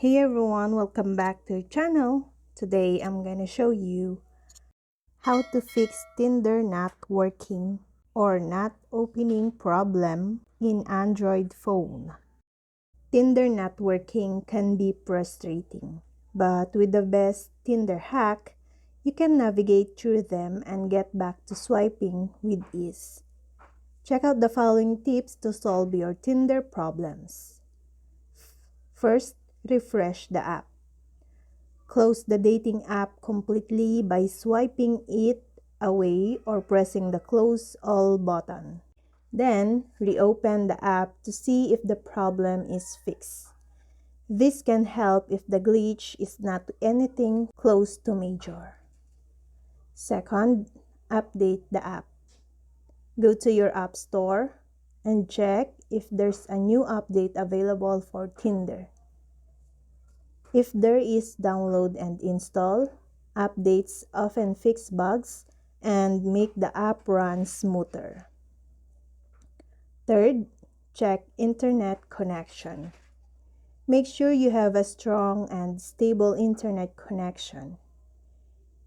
Hey everyone, welcome back to the channel. Today I'm gonna show you how to fix Tinder not working or not opening problem in Android phone. Tinder not working can be frustrating, but with the best Tinder hack, you can navigate through them and get back to swiping with ease. Check out the following tips to solve your Tinder problems. First, refresh the app. Close the dating app completely by swiping it away or pressing the Close All button. Then, reopen the app to see if the problem is fixed. This can help if the glitch is not anything close to major. Second, update the app. Go to your app store and check if there's a new update available for Tinder. If there is, download and install. Updates often fix bugs and make the app run smoother. Third, check internet connection. Make sure you have a strong and stable internet connection.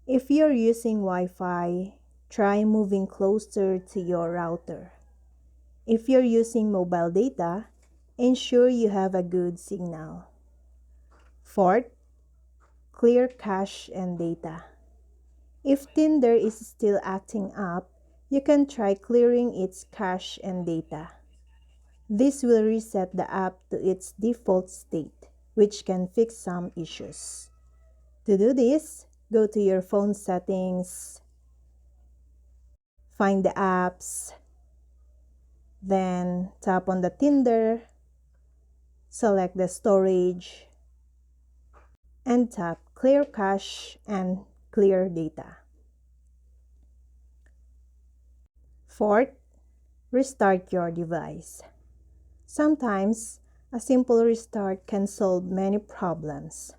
If you're using Wi-Fi, try moving closer to your router. If you're using mobile data, ensure you have a good signal. Fourth, clear cache and data. If Tinder is still acting up, you can try clearing its cache and data. This will reset the app to its default state, which can fix some issues. To do this, go to your phone settings, find the apps, then tap on the Tinder, select the storage, and tap Clear Cache and Clear Data. Fourth, restart your device. Sometimes, a simple restart can solve many problems.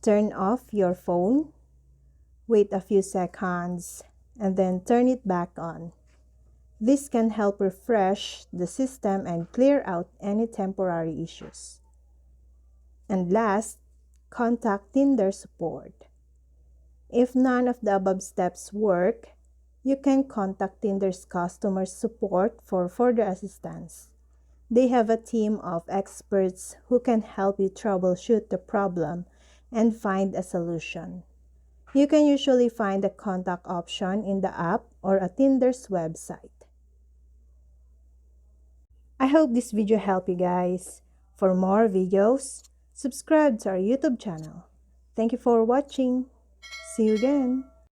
Turn off your phone, wait a few seconds, and then turn it back on. This can help refresh the system and clear out any temporary issues. And last, contact Tinder support. If none of the above steps work, you can contact Tinder's customer support for further assistance. They have a team of experts who can help you troubleshoot the problem and find a solution. You can usually find the contact option in the app or at Tinder's website. I hope this video helped you guys. For more videos, subscribe to our YouTube channel. Thank you for watching. See you again.